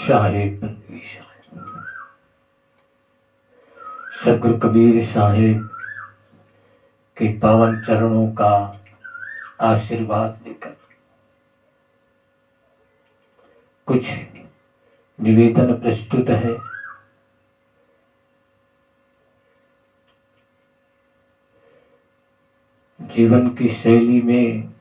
साहेब पृथ्वी साहेब। सदगुरु कबीर साहेब के पावन चरणों का आशीर्वाद लेकर कुछ निवेदन प्रस्तुत है। जीवन की शैली में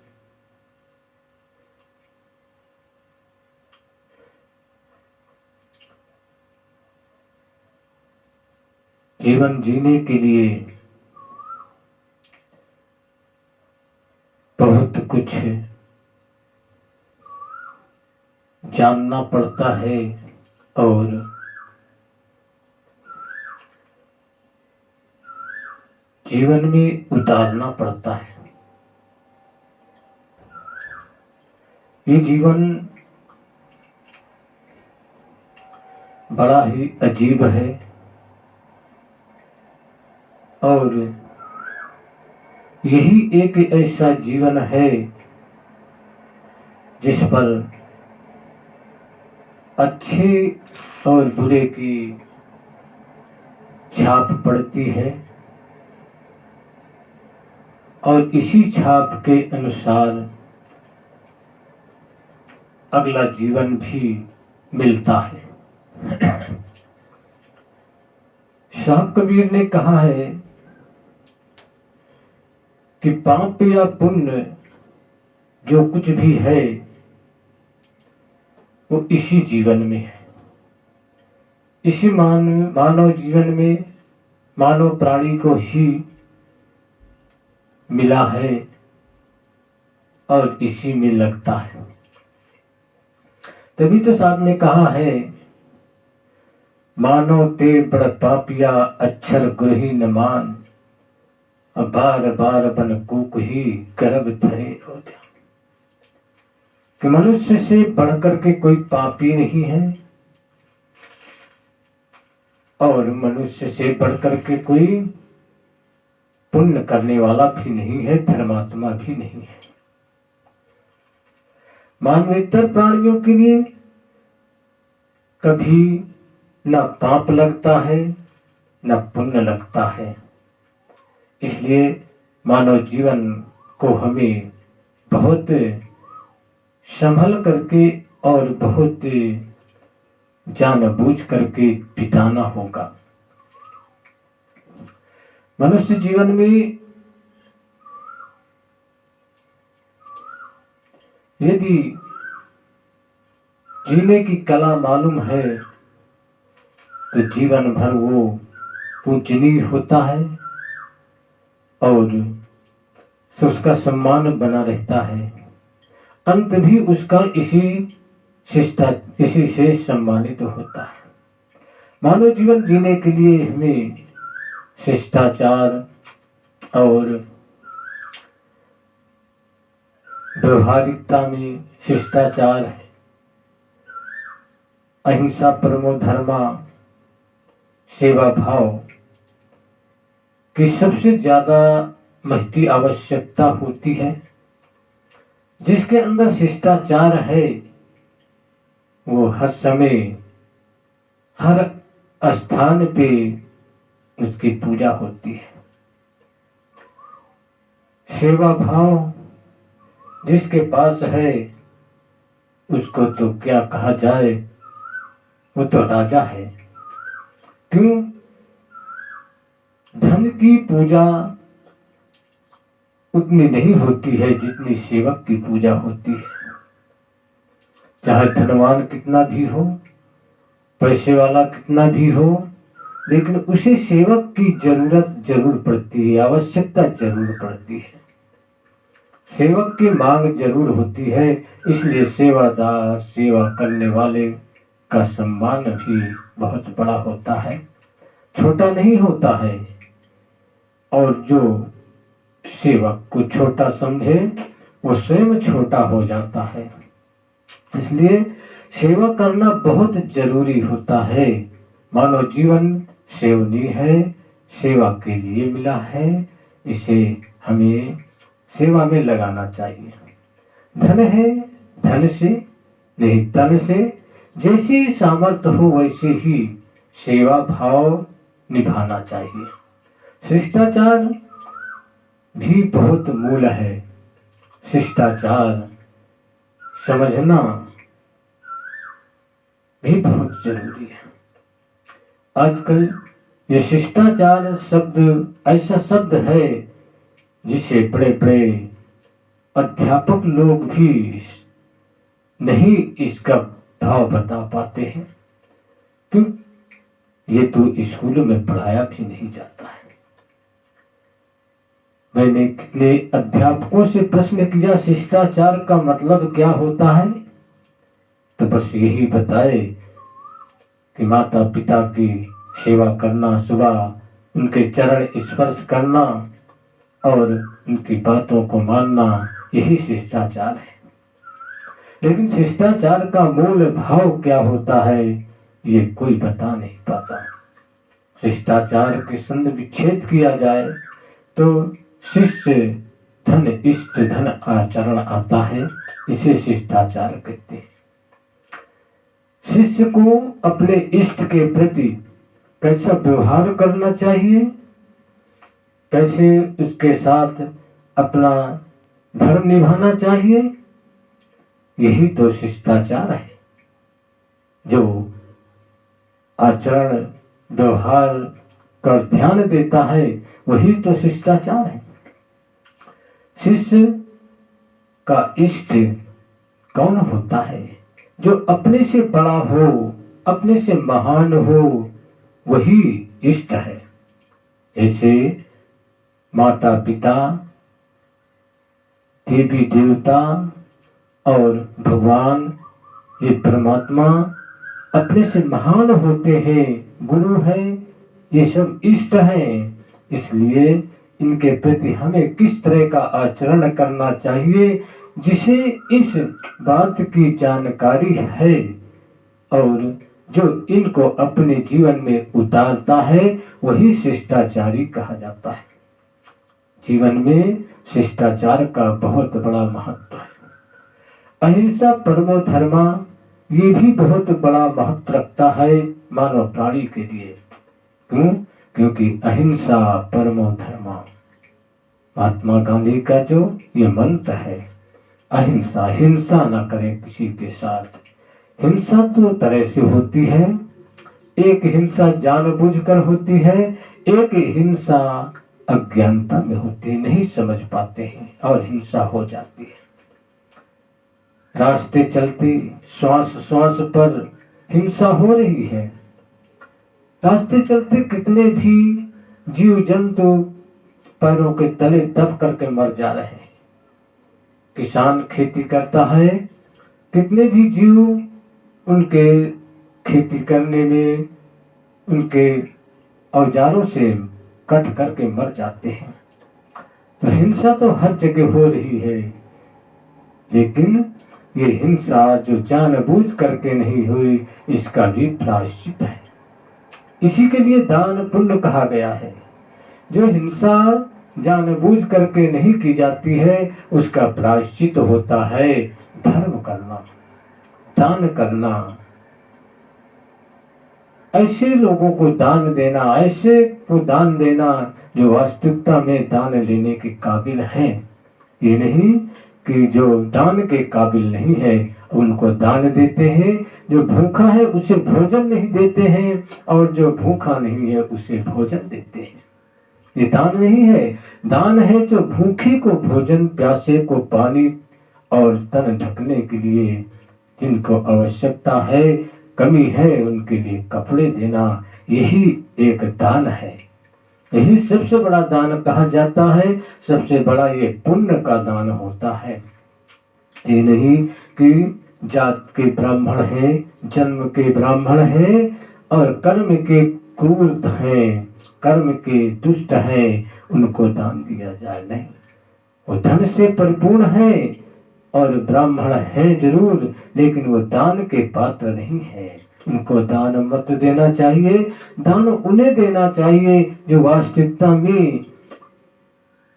जीवन जीने के लिए बहुत कुछ जानना पड़ता है और जीवन में उतारना पड़ता है। ये जीवन बड़ा ही अजीब है और यही एक ऐसा जीवन है जिस पर अच्छे और बुरे की छाप पड़ती है और इसी छाप के अनुसार अगला जीवन भी मिलता है। साहब कबीर ने कहा है कि पाप या पुण्य जो कुछ भी है वो इसी जीवन में है। इसी मानव जीवन में मानव प्राणी को ही मिला है और इसी में लगता है। तभी तो साहब ने कहा है, मानो ते बड़ पापिया अक्षर गुरही न मान, बार बार बन कूक ही गर्भ धरे हो जा। कि मनुष्य से बढ़कर के कोई पापी नहीं है और मनुष्य से बढ़कर के कोई पुण्य करने वाला भी नहीं है, धर्मात्मा भी नहीं है। मानवेतर प्राणियों के लिए कभी न पाप लगता है न पुण्य लगता है। इसलिए मानव जीवन को हमें बहुत संभल करके और बहुत जानबूझ करके बिताना होगा। मनुष्य जीवन में यदि जीने की कला मालूम है तो जीवन भर वो पूजनीय होता है और उसका सम्मान बना रहता है। अंत भी उसका इसी से सम्मानित होता है। मानव जीवन जीने के लिए हमें शिष्टाचार और व्यवहारिकता में शिष्टाचार, अहिंसा परमो धर्मा, सेवा भाव की सबसे ज्यादा महती आवश्यकता होती है। जिसके अंदर शिष्टाचार है वो हर समय हर स्थान पे उसकी पूजा होती है। सेवा भाव जिसके पास है उसको तो क्या कहा जाए, वो तो राजा है। क्यों? धन की पूजा उतनी नहीं होती है जितनी सेवक की पूजा होती है। चाहे धनवान कितना भी हो, पैसे वाला कितना भी हो, लेकिन उसे सेवक की जरूरत जरूर पड़ती है, आवश्यकता जरूर पड़ती है। सेवक की मांग जरूर होती है। इसलिए सेवादार, सेवा करने वाले का सम्मान भी बहुत बड़ा होता है, छोटा नहीं होता है। और जो सेवक को छोटा समझे वो स्वयं छोटा हो जाता है। इसलिए सेवा करना बहुत जरूरी होता है। मानव जीवन सेवनीय है, सेवा के लिए मिला है, इसे हमें सेवा में लगाना चाहिए। धन है, धन से नहीं तन से जैसी सामर्थ्य हो वैसे ही सेवा भाव निभाना चाहिए। शिष्टाचार भी बहुत मूल है। शिष्टाचार समझना भी बहुत जरूरी है। आजकल ये शिष्टाचार शब्द ऐसा शब्द है जिसे बड़े बड़े अध्यापक लोग भी नहीं इसका भाव बता पाते हैं, क्यों? ये तो स्कूलों में पढ़ाया भी नहीं जाता है। मैंने कितने अध्यापकों से प्रश्न किया शिष्टाचार का मतलब क्या होता है, तो बस यही बताए कि माता पिता की सेवा करना, सुबह उनके चरण स्पर्श करना और उनकी बातों को मानना, यही शिष्टाचार है। लेकिन शिष्टाचार का मूल भाव क्या होता है ये कोई बता नहीं पाता। शिष्टाचार के संग विच्छेद किया जाए तो शिष्य धन इष्ट धन आचरण आता है, इसे शिष्टाचार कहते हैं। शिष्य को अपने इष्ट के प्रति कैसा व्यवहार करना चाहिए, कैसे उसके साथ अपना धर्म निभाना चाहिए, यही तो शिष्टाचार है। जो आचरण व्यवहार कर ध्यान देता है वही तो शिष्टाचार है। शिष्य का इष्ट कौन होता है? जो अपने से बड़ा हो, अपने से महान हो, वही इष्ट है। ऐसे माता पिता, देवी देवता और भगवान, ये परमात्मा अपने से महान होते हैं, गुरु हैं, ये सब इष्ट हैं। इसलिए इनके प्रति हमें किस तरह का आचरण करना चाहिए, जिसे इस बात की जानकारी है और जो इनको अपने जीवन में उतारता है वही शिष्टाचारी कहा जाता है। जीवन में शिष्टाचार का बहुत बड़ा महत्व है। अहिंसा परमो धर्मा, ये भी बहुत बड़ा महत्व रखता है मानव प्राणी के लिए। क्यों? क्योंकि अहिंसा परमो धर्मा, महात्मा गांधी का जो ये मंत्र है, अहिंसा, हिंसा न करें किसी के साथ। हिंसा दो तरह से होती है, एक हिंसा जानबूझकर होती है, एक हिंसा अज्ञानता में होती है, नहीं समझ पाते हैं और हिंसा हो जाती है। रास्ते चलते श्वास श्वास पर हिंसा हो रही है। रास्ते चलते कितने भी जीव जंतु पैरों के तले दब करके मर जा रहे हैं। किसान खेती करता है, कितने भी जीव उनके खेती करने में उनके औजारों से कट करके मर जाते हैं। तो हिंसा तो हर जगह हो रही है, लेकिन ये हिंसा जो जानबूझ करके नहीं हुई, इसका भी प्रायश्चित है। इसी के लिए दान पुण्य कहा गया है। जो हिंसा जानबूझ करके नहीं की जाती है उसका प्रायश्चित होता है धर्म करना, दान करना, ऐसे लोगों को दान देना, ऐसे को दान देना जो वास्तविकता में दान लेने के काबिल हैं। ये नहीं कि जो दान के काबिल नहीं है उनको दान देते हैं, जो भूखा है उसे भोजन नहीं देते हैं और जो भूखा नहीं है उसे भोजन देते हैं। ये दान नहीं है। दान है जो भूखे को भोजन, प्यासे को पानी और तन ढकने के लिए जिनको आवश्यकता है, कमी है, उनके लिए कपड़े देना, यही एक दान है। यही सबसे बड़ा दान कहा जाता है। सबसे बड़ा ये पुण्य का दान होता है। ये नहीं कि जात के ब्राह्मण हैं, जन्म के ब्राह्मण हैं और कर्म के क्रूर हैं, कर्म के दुष्ट हैं, उनको दान दिया जाए, नहीं। वो धन से परिपूर्ण है और ब्राह्मण है जरूर, लेकिन वो दान के पात्र नहीं है। उनको दान मत देना चाहिए। दान उन्हें देना चाहिए जो वास्तविकता में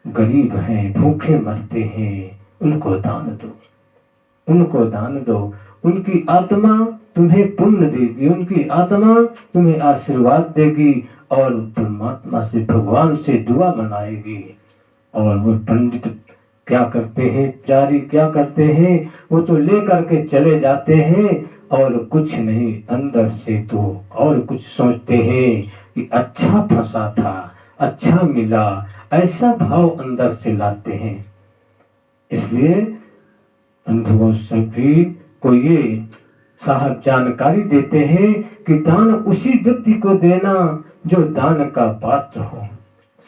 गरीब हैं, भूखे मरते हैं। उनको दान दो, उनको दान दो। उनकी आत्मा तुम्हें पुण्य देगी, उनकी आत्मा तुम्हें आशीर्वाद देगी और परमात्मा से, भगवान से दुआ मनाएगी। और वो पंडित क्या करते हैं, पुजारी क्या करते हैं, वो तो लेकर के चले जाते हैं और कुछ नहीं, अंदर से तो और कुछ सोचते हैं कि अच्छा फंसा था, अच्छा मिला, ऐसा भाव अंदर से लाते हैं। इसलिए बंधुओं सभी को ये साहब जानकारी देते हैं कि दान उसी व्यक्ति को देना जो दान का पात्र हो।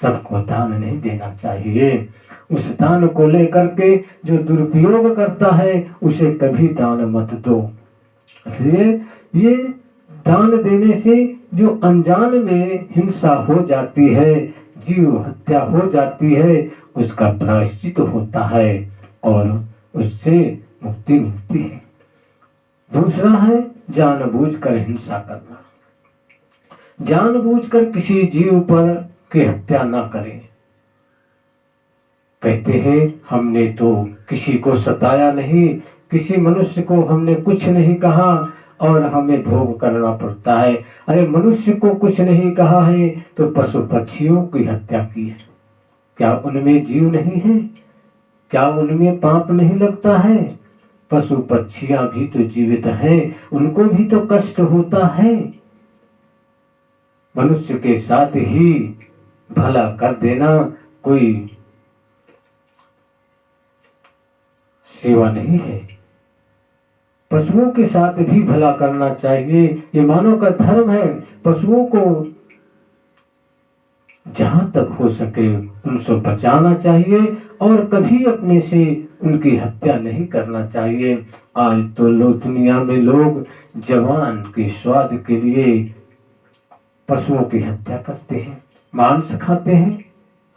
सबको दान नहीं देना चाहिए। उस दान को लेकर के जो दुरुपयोग करता है उसे कभी दान मत दो। इसलिए ये दान देने से जो अनजान में हिंसा हो जाती है, जीव हत्या हो जाती है, उसका प्रायश्चित होता है और उससे मुक्ति मिलती है। दूसरा है जानबूझकर हिंसा करना। जानबूझकर किसी जीव पर की हत्या न करें। कहते हैं हमने तो किसी को सताया नहीं, किसी मनुष्य को हमने कुछ नहीं कहा और हमें भोग करना पड़ता है। अरे मनुष्य को कुछ नहीं कहा है तो पशु पक्षियों की हत्या की है, क्या उनमें जीव नहीं है? क्या उनमें पाप नहीं लगता है? पशु पक्षियां भी तो जीवित हैं, उनको भी तो कष्ट होता है। मनुष्य के साथ ही भला कर देना कोई सेवा नहीं है। पशुओं के साथ भी भला करना चाहिए, ये मानव का धर्म है। पशुओं को जहां तक हो सके उनसे बचाना चाहिए और कभी अपने से उनकी हत्या नहीं करना चाहिए। आज तो दुनिया में लोग जवान के स्वाद के लिए पशुओं की हत्या करते हैं, मांस खाते हैं,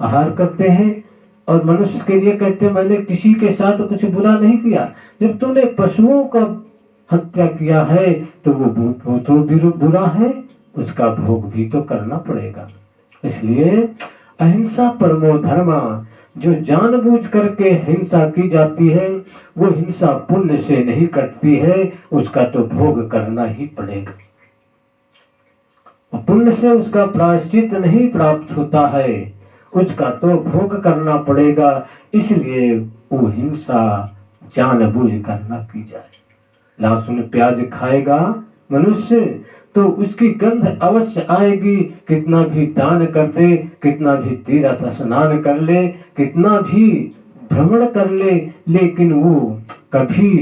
आहार करते हैं और मनुष्य के लिए कहते हैं मैंने किसी के साथ कुछ बुरा नहीं किया। जब तुमने पशुओं का हत्या किया है तो वो तो बुरा है, उसका भोग भी तो करना पड़ेगा। इसलिए अहिंसा परमो धर्मा, जो जानबूझ करके हिंसा की जाती है वो हिंसा पुण्य से नहीं कटती है, उसका तो भोग करना ही पड़ेगा। पुण्य से उसका प्रायश्चित नहीं प्राप्त होता है, उसका तो भोग करना पड़ेगा। इसलिए वो हिंसा जानबूझ कर न की जाए। लहसुन प्याज खाएगा मनुष्य तो उसकी गंध अवश्य आएगी, कितना भी दान कर दे, कितना भी तीर्थ स्नान कर ले, कितना भी भ्रमण कर ले, लेकिन वो कभी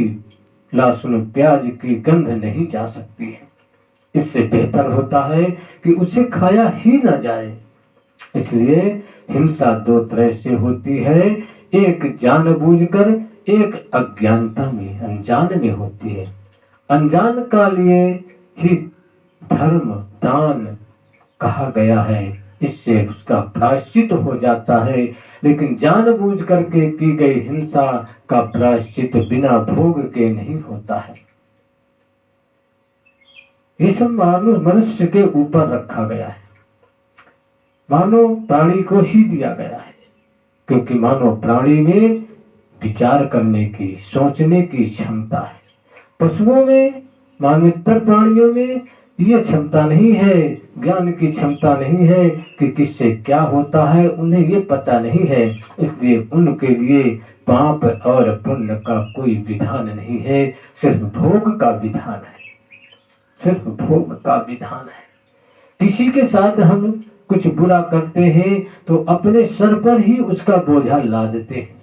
लहसुन प्याज की गंध नहीं जा सकती है। इससे बेहतर होता है कि उसे खाया ही न जाए। इसलिए हिंसा दो तरह से होती है, एक जानबूझकर, एक अज्ञानता में, अनजान में होती है। अनजान का लिए ही धर्म दान कहा गया है, इससे उसका प्रायश्चित हो जाता है। लेकिन जानबूझ करके की गई हिंसा का प्रायश्चित बिना भोग के नहीं होता है। ये सब मनुष्य के ऊपर रखा गया है, मानव प्राणी को ही दिया गया है, क्योंकि मानव प्राणी में विचार करने की, सोचने की क्षमता है। पशुओं में, मानवेतर प्राणियों में ये क्षमता नहीं है, ज्ञान की क्षमता नहीं है कि किससे क्या होता है, उन्हें ये पता नहीं है। इसलिए उनके लिए पाप और पुण्य का कोई विधान नहीं है, सिर्फ भोग का विधान है, सिर्फ भोग का विधान है। किसी के साथ हम कुछ बुरा करते हैं तो अपने सर पर ही उसका बोझा लाद देते हैं।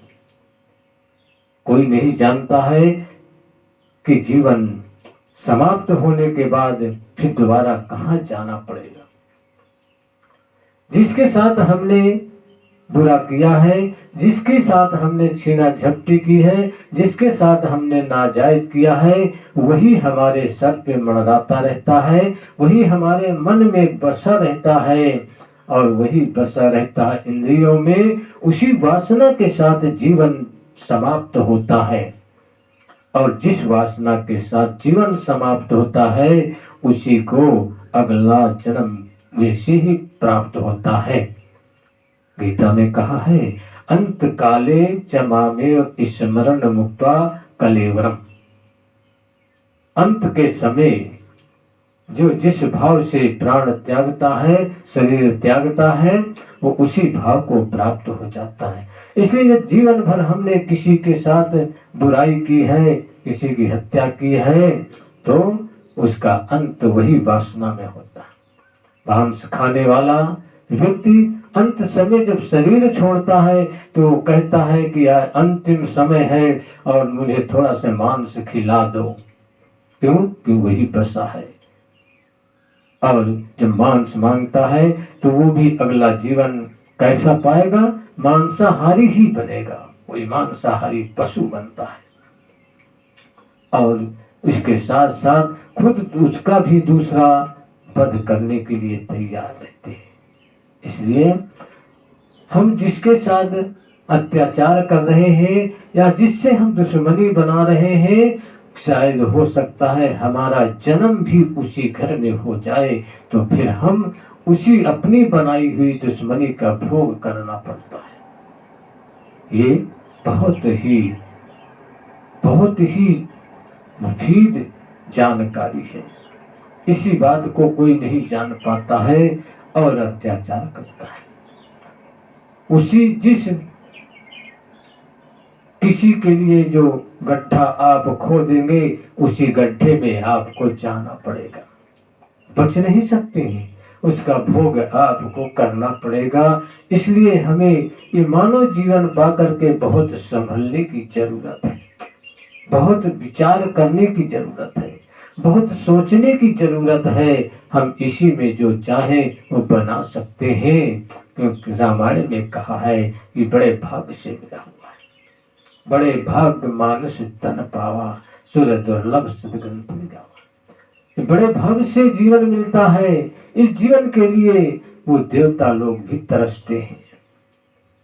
कोई नहीं जानता है कि जीवन समाप्त होने के बाद फिर दोबारा कहाँ जाना पड़ेगा। जिसके साथ हमने बुरा किया है, जिसके साथ हमने छीना झपटी की है, जिसके साथ हमने नाजायज किया है, वही हमारे सर पे मंडराता रहता है, वही हमारे मन में बसा रहता है और वही बसा रहता है इंद्रियों में। उसी वासना के साथ जीवन समाप्त होता है और जिस वासना के साथ जीवन समाप्त होता है उसी को अगला जन्म वैसे ही प्राप्त होता है। गीता में कहा है अंत काले च मामेव स्मरण मुक्त्वा कलेवरम। अंत के समय जो जिस भाव से प्राण त्यागता है, शरीर त्यागता है, वो उसी भाव को प्राप्त हो जाता है। इसलिए जीवन भर हमने किसी के साथ बुराई की है, किसी की हत्या की है, तो उसका अंत वही वासना में होता है। मांस खाने वाला व्यक्ति अंत समय जब शरीर छोड़ता है तो वो कहता है कि यार अंतिम समय है और मुझे थोड़ा सा मांस खिला दो। क्यों? क्यों वही बसा है। और जब मांस मांगता है तो वो भी अगला जीवन कैसा पाएगा? मांसाहारी ही बनेगा, वही मांसाहारी पशु बनता है। और इसके साथ साथ खुद उसका भी दूसरा वध करने के लिए तैयार रहते हैं। इसलिए हम जिसके साथ अत्याचार कर रहे हैं या जिससे हम दुश्मनी बना रहे हैं, शायद हो सकता है हमारा जन्म भी उसी घर में हो जाए, तो फिर हम उसी अपनी बनाई हुई दुश्मनी का भोग करना पड़ता है। ये बहुत ही मुफीद जानकारी है। इसी बात को कोई नहीं जान पाता है और अत्याचार करता है। उसी जिस किसी के लिए जो गड्ढा आप खोदेंगे, उसी गड्ढे में आपको जाना पड़ेगा, बच नहीं सकते हैं, उसका भोग आपको करना पड़ेगा। इसलिए हमें ये मानव जीवन पाकर के बहुत संभलने की जरूरत है, बहुत विचार करने की जरूरत है, बहुत सोचने की जरूरत है। हम इसी में जो चाहें वो बना सकते हैं, क्योंकि रामायण में कहा है कि बड़े भाग्य से मिला हुआ है, बड़े भाग्य मानुष तन पावा, सुर दुर्लभ सदग्रंथ लिखावा। बड़े भाग्य से जीवन मिलता है। इस जीवन के लिए वो देवता लोग भी तरसते हैं,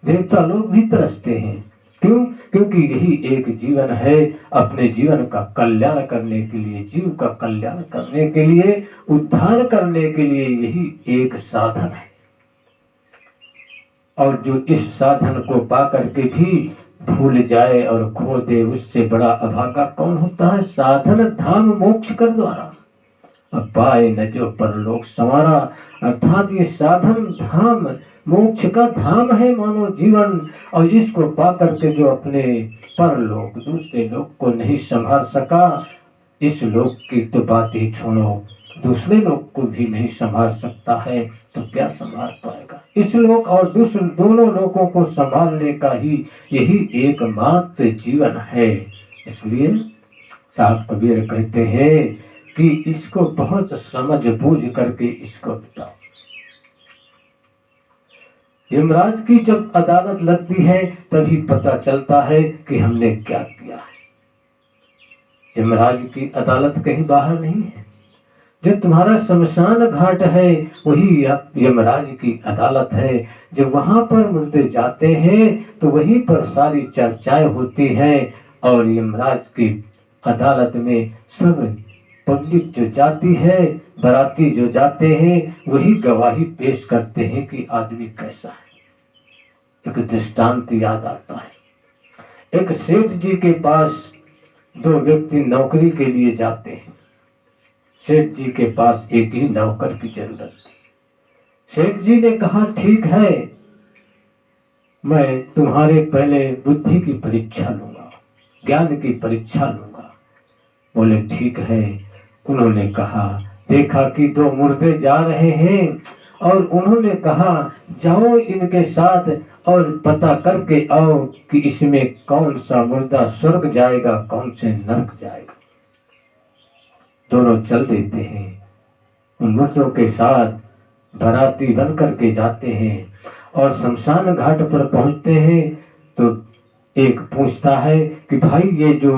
देवता लोग भी तरसते हैं। क्यों? क्योंकि यही एक जीवन है, अपने जीवन का कल्याण करने के लिए, जीव का कल्याण करने के लिए, उद्धार करने के लिए यही एक साधन है। और जो इस साधन को पा करके भी भूल जाए और खो दे, उससे बड़ा अभागा कौन होता है? साधन धाम मोक्ष कर द्वारा अब पाए न जो परलोक संवारा। अर्थात ये साधन धाम मोक्ष का धाम है मानव जीवन, और इसको पा करके जो अपने परलोक दूसरे लोक को नहीं संभाल सका, इस लोक की तो बात ही छोड़ो, दूसरे लोक को भी नहीं संभाल सकता है, तो क्या संभाल पाएगा? इस लोक और दूसरे दोनों लोकों को संभालने का ही यही एकमात्र जीवन है। इसलिए साहब कबीर कहते हैं कि इसको बहुत समझ बूझ करके इसको बिताओ। यमराज की जब अदालत लगती है तभी पता चलता है कि हमने क्या किया है। यमराज की अदालत कहीं बाहर नहीं है। जो तुम्हारा शमशान घाट है वही यमराज की अदालत है। जब वहां पर मुर्दे जाते हैं तो वहीं पर सारी चर्चाएं होती हैं, और यमराज की अदालत में सब पब्लिक जो जाती है, बराती जो जाते हैं, वही गवाही पेश करते हैं कि आदमी कैसा है। एक दृष्टांत याद आता है। एक सेठ जी के पास दो व्यक्ति नौकरी के लिए जाते हैं। सेठ जी के पास एक ही नौकर की जरूरत थी। सेठ जी ने कहा, ठीक है, मैं तुम्हारे पहले बुद्धि की परीक्षा लूंगा, ज्ञान की परीक्षा लूंगा। बोले ठीक है। उन्होंने कहा, देखा कि दो मुर्दे जा रहे हैं, और उन्होंने कहा जाओ इनके साथ और पता करके आओ कि इसमें कौन सा मुर्दा स्वर्ग जाएगा, कौन से नरक जाएगा। दोनों चल देते हैं, उन मुर्दों के साथ बराती बन करके जाते हैं, और शमशान घाट पर पहुंचते हैं तो एक पूछता है कि भाई ये जो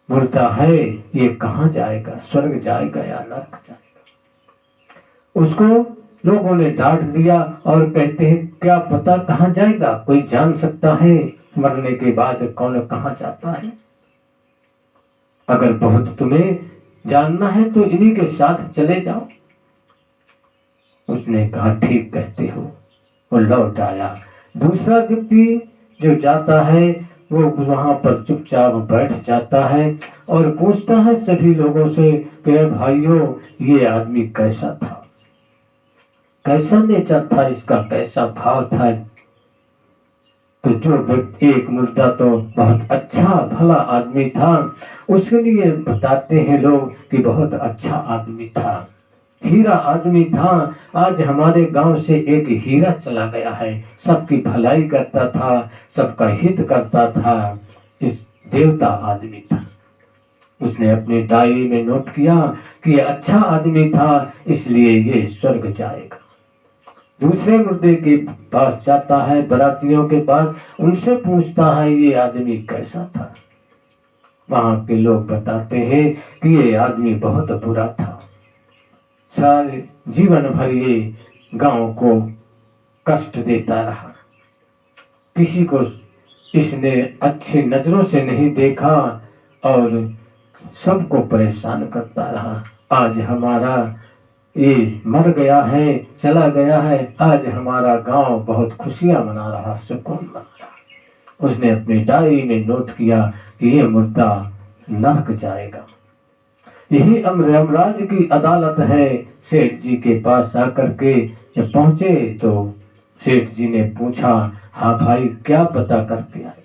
मुर्दा है ये कहाँ जाएगा, स्वर्ग जाएगा या नरक जाएगा। उसको लोगों ने डांट दिया और कहते हैं क्या पता कहाँ जाएगा, कोई जान सकता है मरने के बाद कौन कहाँ जाता है? अगर बहुत तुम्हें जानना है तो इन्हीं के साथ चले जाओ। उसने कहा ठीक कहते हो। वो लौट आया। दूसरा व्यक्ति जो जाता है वो वहां पर चुपचाप बैठ जाता है और पूछता है सभी लोगों से कि भाइयों, ये आदमी कैसा था, कैसा नेचर था इसका, कैसा भाव था। तो जो व्यक्ति, एक मुर्दा तो बहुत अच्छा भला आदमी था, उसके लिए बताते हैं लोग कि बहुत अच्छा आदमी था, हीरा आदमी था। आज हमारे गांव से एक हीरा चला गया है, सबकी भलाई करता था, सबका हित करता था, इस देवता आदमी था। उसने अपनी डायरी में नोट किया कि ये अच्छा आदमी था, इसलिए ये स्वर्ग जाएगा। दूसरे मुर्दे के पास जाता है, बरातियों के पास, उनसे पूछता है ये आदमी कैसा था। वहां के लोग बताते हैं कि ये आदमी बहुत बुरा था, सारे जीवन भर ये गांव को कष्ट देता रहा, किसी को इसने अच्छी नजरों से नहीं देखा और सबको परेशान करता रहा। आज हमारा ये मर गया है, चला गया है, आज हमारा गांव बहुत खुशियां मना रहा, सुकून मना रहा। उसने अपनी डायरी में नोट किया कि ये मुर्दा नरक जाएगा। यही यमराज की अदालत है। सेठ जी के पास आकर के जब पहुंचे तो सेठ जी ने पूछा, हाँ भाई क्या पता करके आए।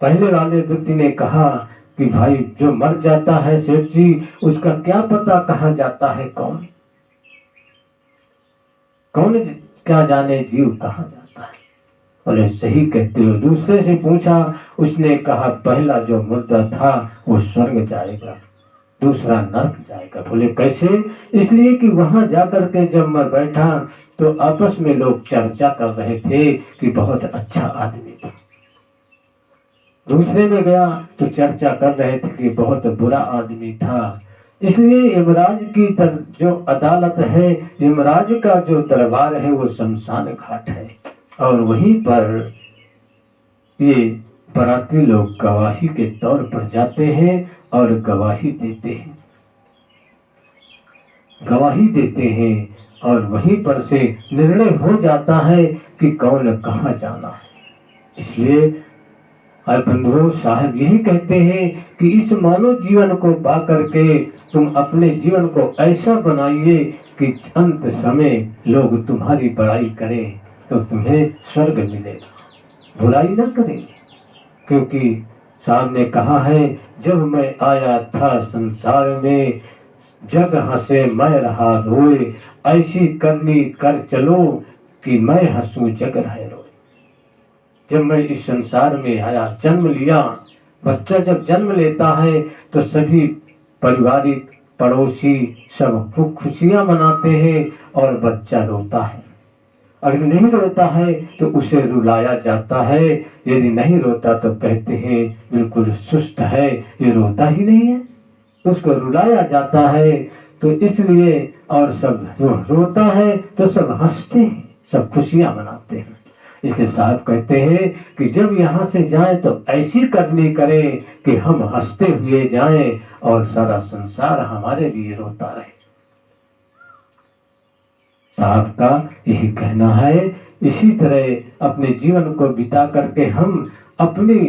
पहले वाले व्यक्ति ने कहा कि भाई जो मर जाता है सेठ जी, उसका क्या पता कहाँ जाता है, कौन क्या जाने जीव कहाँ जाता है। बोले सही कहते हो। दूसरे से पूछा, उसने कहा पहला जो मुर्दा था वो स्वर्ग जाएगा, दूसरा नरक जाएगा। बोले कैसे? इसलिए कि वहां जाकर के जब मैं बैठा तो आपस में लोग चर्चा कर रहे थे कि बहुत अच्छा आदमी था। दूसरे में गया तो चर्चा कर रहे थे कि बहुत बुरा आदमी था। इसलिए यमराज की जो अदालत है, यमराज का जो दरबार है वो शमशान घाट है, और वहीं पर ये बराती लोग गवाही के तौर पर जाते हैं और गवाही देते हैं, गवाही देते हैं, और वहीं पर से निर्णय हो जाता है कि कौन कहाँ जाना है। इसलिए बंधुओं साहब यही कहते हैं कि इस मानव जीवन को पा करके तुम अपने जीवन को ऐसा बनाइए कि अंत समय लोग तुम्हारी बड़ाई करें तो तुम्हें स्वर्ग मिलेगा, बुराई ना करें। क्योंकि साहब ने कहा है, जब मैं आया था संसार में, जग हंसे मैं रहा रोए, ऐसी करनी कर चलो कि मैं हंसू जग रहे रोए। जब मैं इस संसार में आया, जन्म लिया, बच्चा जब जन्म लेता है तो सभी पारिवारिक पड़ोसी सब खूब खुशियां मनाते हैं और बच्चा रोता है। अगर नहीं रोता है तो उसे रुलाया जाता है, यदि नहीं रोता तो कहते हैं बिल्कुल सुस्त है, ये रोता ही नहीं है, उसको रुलाया जाता है। तो इसलिए और सब जो रोता है तो सब हंसते हैं, सब खुशियां मनाते हैं। इसलिए साहब कहते हैं कि जब यहाँ से जाएं तो ऐसी करनी करें कि हम हंसते हुए जाएं और सारा संसार हमारे लिए रोता रहे। साहब का यही कहना है। इसी तरह अपने जीवन को बिता करके हम अपनी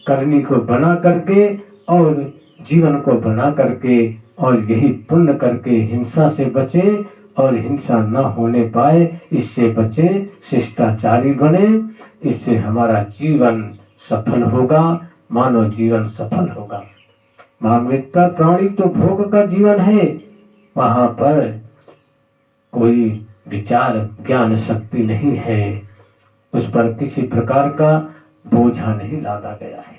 करनी को बना करके और जीवन को बना करके और यही पुण्य करके हिंसा से बचे और हिंसा न होने पाए, इससे बचे, शिष्टाचारी बने, इससे हमारा जीवन सफल होगा, मानव जीवन सफल होगा। मानविकता प्राणी तो भोग का जीवन है, वहां पर कोई विचार ज्ञान शक्ति नहीं है, उस पर किसी प्रकार का बोझा नहीं लादा गया है।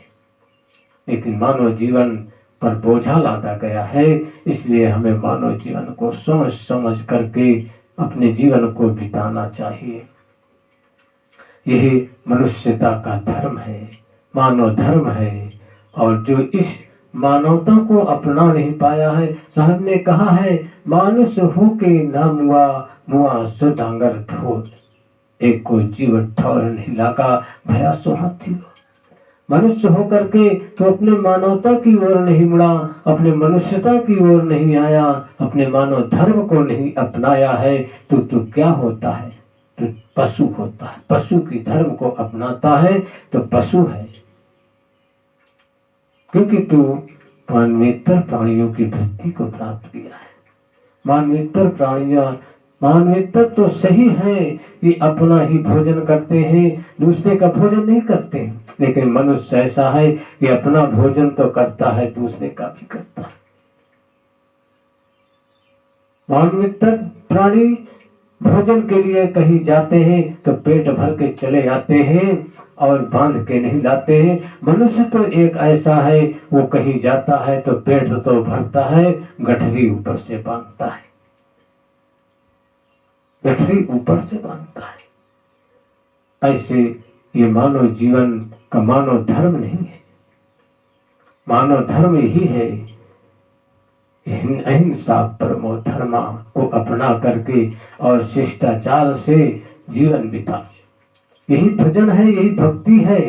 लेकिन मानव जीवन पर बोझा लादा गया है, इसलिए हमें मानव जीवन को समझ समझ करके अपने जीवन को बिताना चाहिए। यही मनुष्यता का धर्म है, मानव धर्म है। और जो इस मानवता को अपना नहीं पाया है, साहब ने कहा है, मानुष हो के ना मुआ, मुआ सो डांगर ठोर, एक को जीव ठौर नहीं लागा, भया सो हाथी। मनुष्य होकर के तो अपने मानवता की ओर नहीं मुड़ा, अपने मनुष्यता की ओर नहीं आया, अपने मानव धर्म को नहीं अपनाया है, तो क्या होता है? तो पशु होता है। पशु की धर्म को अपनाता है तो पशु है। क्योंकि तू मानवेतर प्राणियों की वृत्ति को प्राप्त किया है। मानवेतर तो सही है कि अपना ही भोजन करते हैं, दूसरे का भोजन नहीं करते, लेकिन मनुष्य ऐसा है कि अपना भोजन तो करता है, दूसरे का भी करता है। मानवेतर प्राणी भोजन के लिए कहीं जाते हैं तो पेट भर के चले आते हैं और बांध के नहीं लाते हैं। मनुष्य तो एक ऐसा है, वो कहीं जाता है तो पेट तो भरता है, गठरी ऊपर से बांधता है, गठरी ऊपर से बांधता है। ऐसे ये मानव जीवन का मानव धर्म नहीं है। मानव धर्म यही है, अहिंसा परमो धर्मा को अपना करके और शिष्टाचार से जीवन बिता, यही भजन है, यही भक्ति है।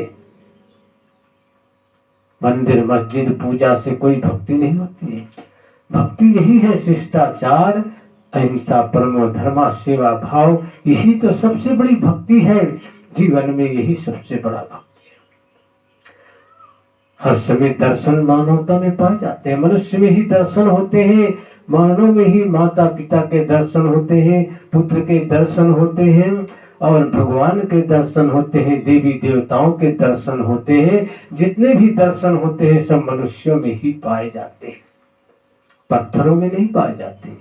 मंदिर मस्जिद पूजा से कोई भक्ति नहीं होती है। भक्ति यही है, शिष्टाचार, अहिंसा परमो धर्मा, सेवा भाव, यही तो सबसे बड़ी भक्ति है जीवन में। यही सबसे बड़ा भक्ति है। हर समय दर्शन मानवता में पाए जाते हैं। मनुष्य में ही दर्शन होते हैं, मानव में ही माता पिता के दर्शन होते हैं, पुत्र के दर्शन होते हैं और भगवान के दर्शन होते हैं, देवी देवताओं के दर्शन होते हैं। जितने भी दर्शन होते हैं सब मनुष्यों में ही पाए जाते हैं, पत्थरों में नहीं पाए जाते,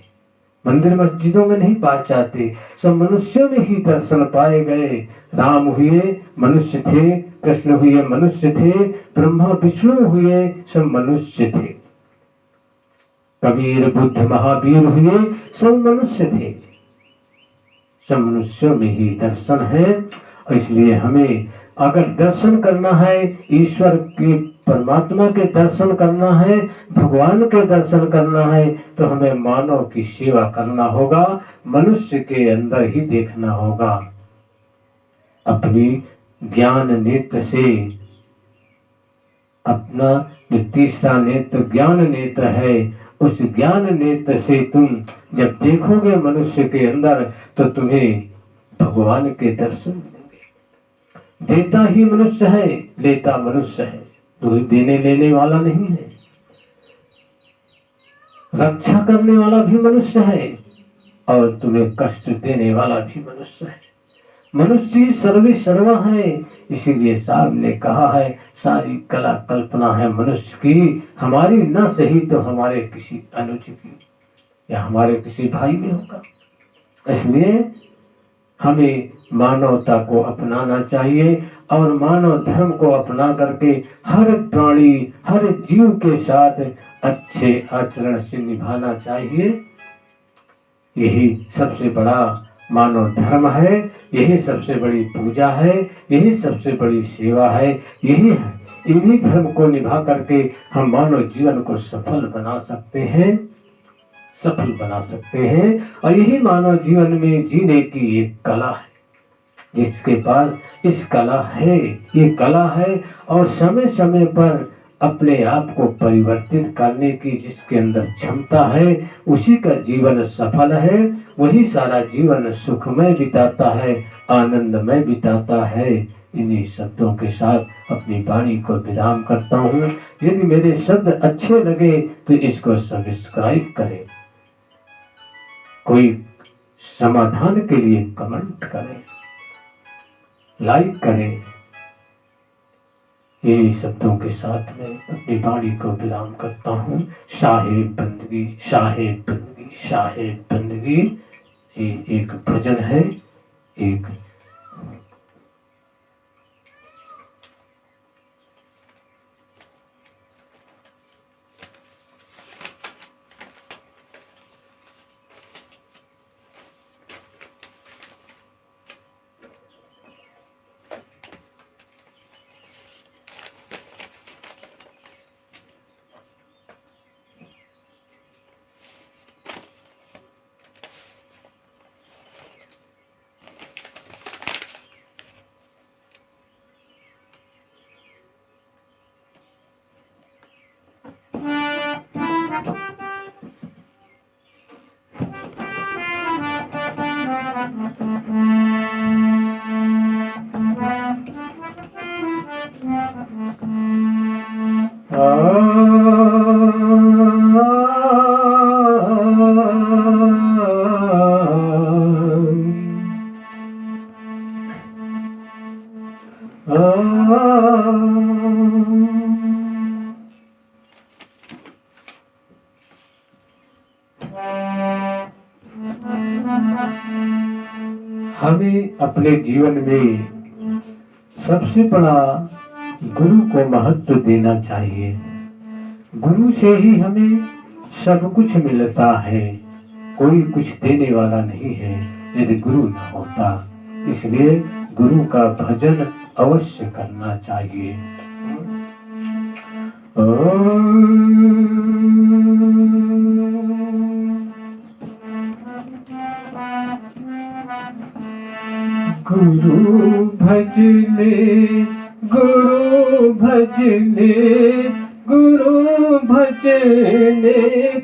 मंदिर मस्जिदों में नहीं पाए जाते, सब मनुष्यों में ही दर्शन पाए गए। राम हुए मनुष्य थे, कृष्ण हुए मनुष्य थे, ब्रह्मा विष्णु हुए सब मनुष्य थे, कबीर बुद्ध महावीर हुए सब मनुष्य थे, सब मनुष्यों में ही दर्शन है। इसलिए हमें अगर दर्शन करना है, ईश्वर के परमात्मा के दर्शन करना है, भगवान के दर्शन करना है, तो हमें मानव की सेवा करना होगा, मनुष्य के अंदर ही देखना होगा। अपनी ज्ञान नेत्र से, अपना जो तीसरा नेत्र ज्ञान नेत्र है, उस ज्ञान नेत्र से तुम जब देखोगे मनुष्य के अंदर तो तुम्हें भगवान के दर्शन मिलेंगे। देता ही मनुष्य है, लेता मनुष्य है, तो देने लेने वाला नहीं है। रक्षा करने वाला भी मनुष्य है और तुम्हें कष्ट देने वाला भी मनुष्य है। मनुष्य ही सर्वे सर्वा है। इसीलिए साहब ने कहा है, सारी कला कल्पना है मनुष्य की, हमारी न सही तो हमारे किसी अनुज की या हमारे किसी भाई में होगा। इसलिए हमें मानवता को अपनाना चाहिए और मानव धर्म को अपना करके हर प्राणी, हर जीव के साथ अच्छे आचरण से निभाना चाहिए। यही सबसे बड़ा मानव धर्म है, यही सबसे बड़ी पूजा है, यही सबसे बड़ी सेवा है। यही है, इन्हीं धर्म को निभा करके हम मानव जीवन को सफल बना सकते हैं, सफल बना सकते हैं। और यही मानव जीवन में जीने की एक कला है। जिसके पास इस कला है, ये कला है, और समय समय पर अपने आप को परिवर्तित करने की जिसके अंदर क्षमता है, उसी का जीवन सफल है। वही सारा जीवन सुखमय बिताता है, आनंदमय बिताता है। इन्हीं शब्दों के साथ अपनी वाणी को विराम करता हूँ। यदि मेरे शब्द अच्छे लगे तो इसको सब्सक्राइब करें, कोई समाधान के लिए कमेंट करें, लाइक करें। यही शब्दों के साथ में अपनी वाणी को विराम करता हूँ। शाहे बंदगी, शाहे बंदगी, शाहे बंदगी, ये एक भजन है। एक हमें अपने जीवन में सबसे बड़ा गुरु को महत्व देना चाहिए। गुरु से ही हमें सब कुछ मिलता है, कोई कुछ देने वाला नहीं है यदि गुरु न होता। इसलिए गुरु का भजन अवश्य करना चाहिए। गुरु भजने गुरु भजने गुरु भजने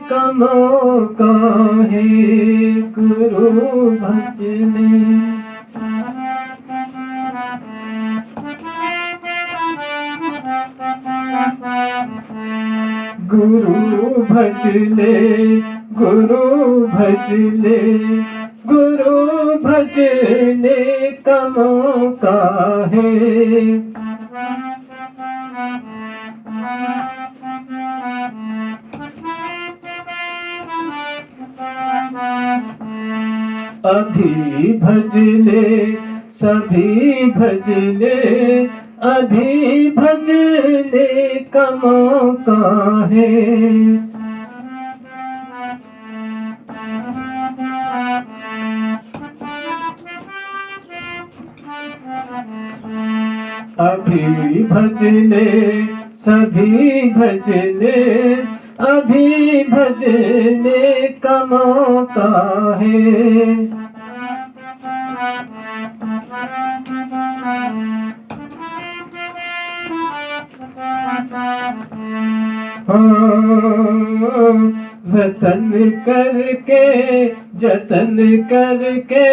का मौका है। गुरु भजने गुरु भजने गुरु भजने गुरु भजने का मौका है। अभी भजने सभी भजने अभी भजने का मौका है। अभी भजने सभी भजने अभी भजने का मौका है। जतन करके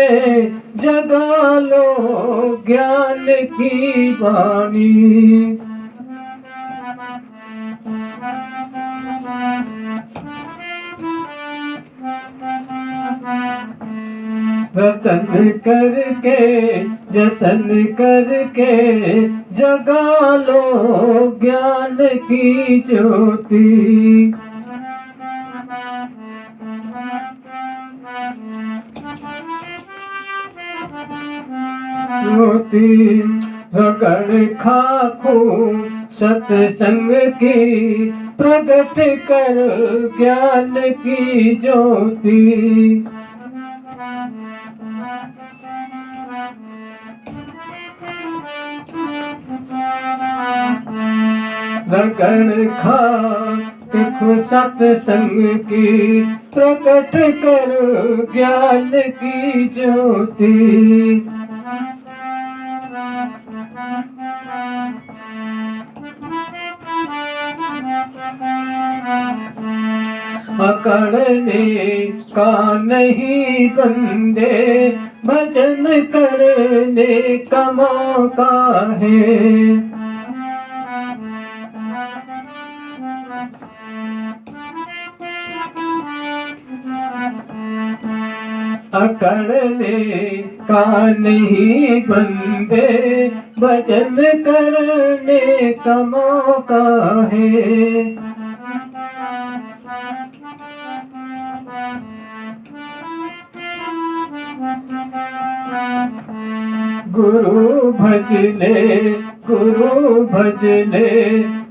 जगा लो ज्ञान की वाणी। जतन करके जगा लो ज्ञान की ज्योति। रगड़ खाखू सत्संग की प्रकट कर ज्ञान की ज्योति। रगड़ खाखू सत्संग की प्रकट कर ज्ञान की ज्योति। अकड़ने का नहीं बंदे भजन करने का मौका है। अकड़ने का नहीं बंदे भजन करने का मौका है। गुरु भजने गुरु भजने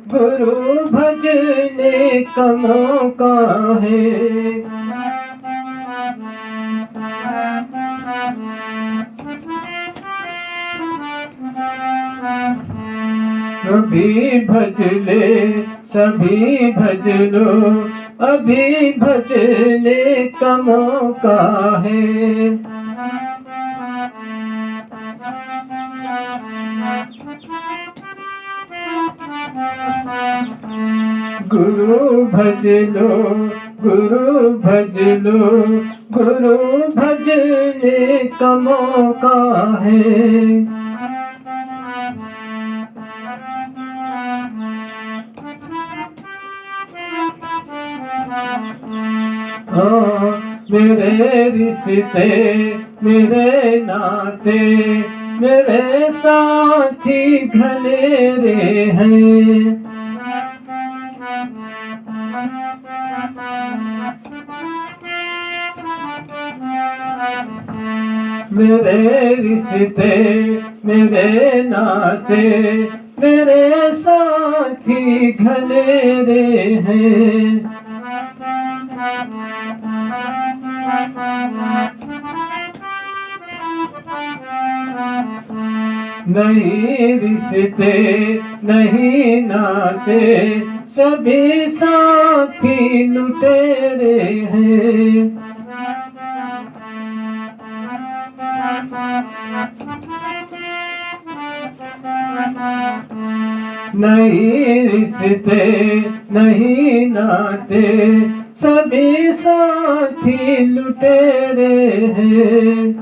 गुरु भजने का मौका है। अभी भजने सभी भजनो अभी भजने का मौका है। गुरु भजनो गुरु भजनो गुरु भजने का मौका है। मेरे रिश्ते मेरे नाते मेरे साथी घनेरे हैं। मेरे रिश्ते मेरे नाते मेरे साथी घनेरे हैं। नहीं रिश्ते नहीं नाते सभी साथी लुटेरे हैं। नहीं रिश्ते नहीं नाते सभी साथी लुटेरे हैं।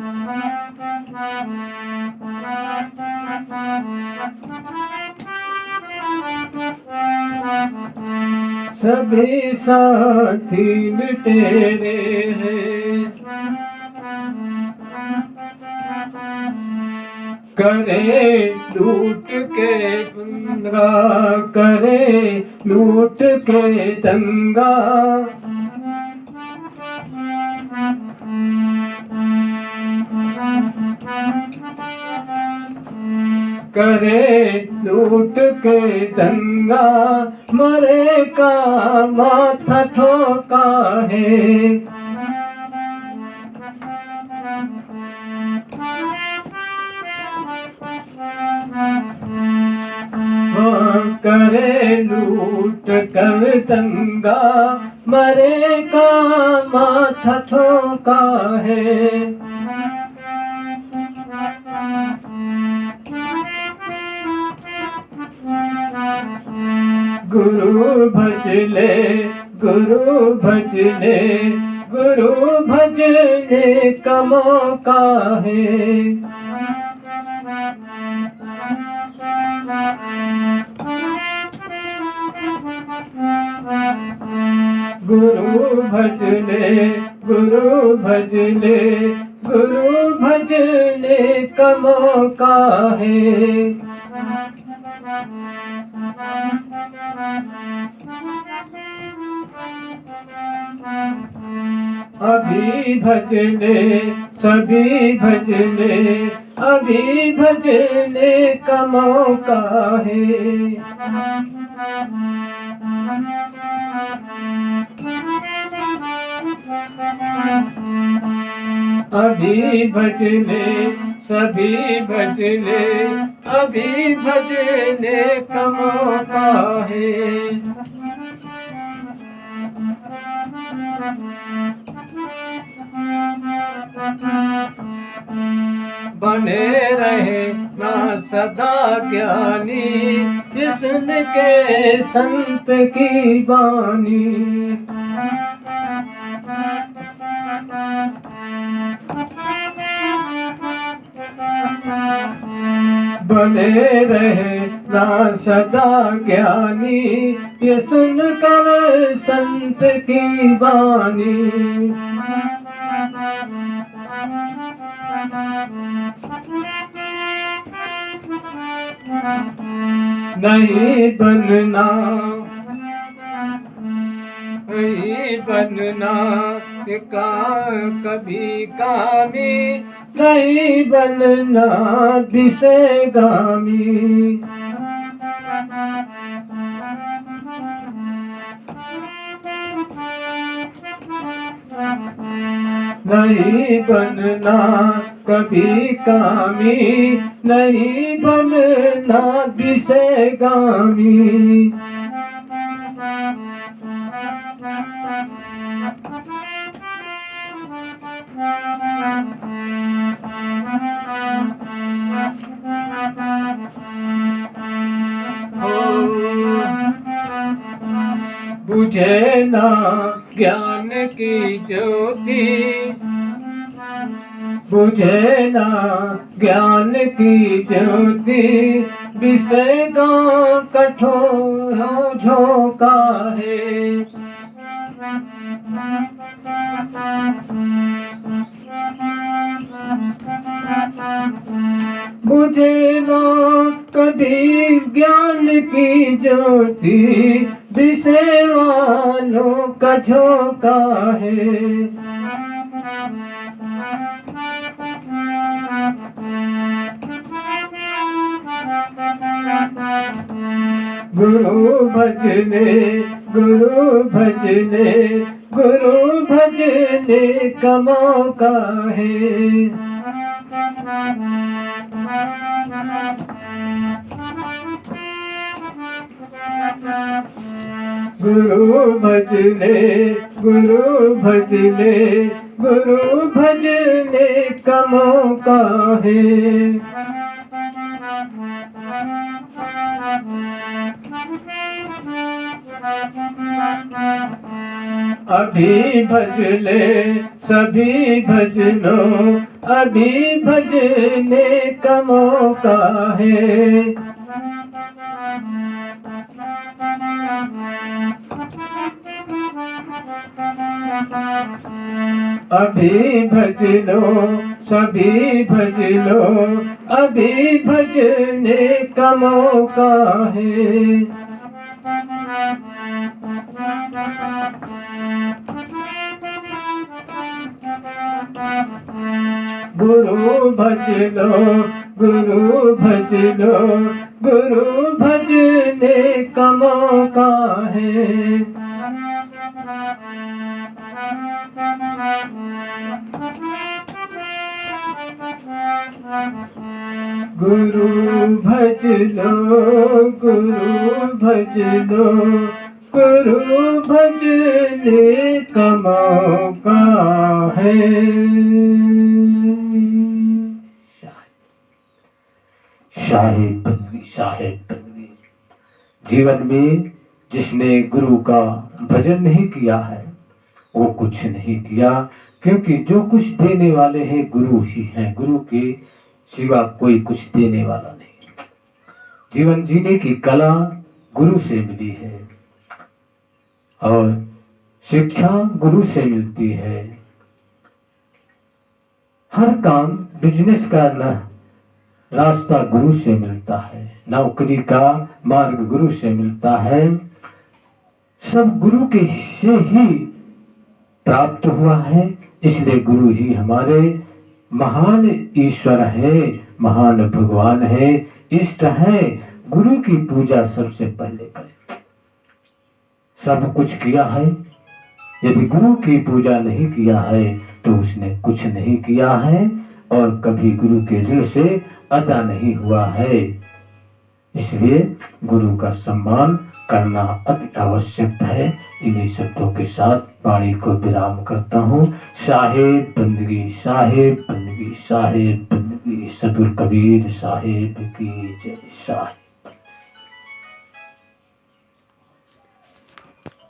सभी साथी लुटेरे हैं। करे लूट के दंगा करे लूट के दंगा करे लूट के दंगा मरे का माथा ठोका है। करे लूट कर दंगा मरे का माथा ठोका है। गुरु भजले गुरु भजले गुरु भजने का मौका है। गुरु भजने गुरु भजने गुरु भजने का मौका है। अभी भजने सभी भजने अभी भजने का मौका है। अभी भजने सभी भजने अभी भजने का मौका है। बने रहे ना सदा ज्ञानी जिसके संत की वाणी। बने रहे ना सदा ज्ञानी ये सुनकर संत की वाणी। नहीं बनना नहीं बनना का कभी कामी नहीं बनना विषयगामी। नहीं बनना कभी कामी नहीं बनना विषयगामी। बुझे ना ज्ञान की ज्योति बुझे ना ज्ञान की ज्योति विषय का कठोर झोंका है। बुझे ना कभी ज्ञान की ज्योति विषय वालों का झोंका है। गुरु भजने गुरु भजने गुरु भजने का मौका है। गुरु भजने गुरु भजने गुरु भजने का मौका है। अभी भज ले सभी भजनों, अभी भजने का मौका है। अभी भज लो सभी भज लो, अभी भजने का मौका है। गुरु भज लो गुरु भज लो, गुरु भजने का मौका है। गुरु भज लो गुरु भज लो, गुरु भजने का मौका है। साहेब बंदगी साहेब बंदगी। जीवन में जिसने गुरु का भजन नहीं किया है वो कुछ नहीं किया, क्योंकि जो कुछ देने वाले हैं गुरु ही हैं। गुरु के सिवा कोई कुछ देने वाला नहीं। जीवन जीने की कला गुरु से मिली है और शिक्षा गुरु से मिलती है। हर काम बिजनेस का रास्ता गुरु से मिलता है, नौकरी का मार्ग गुरु से मिलता है। सब गुरु के से ही प्राप्त हुआ है, इसलिए गुरु ही हमारे महान ईश्वर है, महान भगवान है, इष्ट है। गुरु की पूजा सबसे पहले करें। सब कुछ किया है, यदि गुरु की पूजा नहीं किया है तो उसने कुछ नहीं किया है और कभी गुरु के दिल से अदा नहीं हुआ है। इसलिए गुरु का सम्मान करना अति आवश्यक है। इन्हीं शब्दों के साथ वाणी को विराम करता हूँ। साहेब बंदगी साहेब बंदगी साहेब बंदगी। सदगुरु कबीर साहेब की जय। साहेब।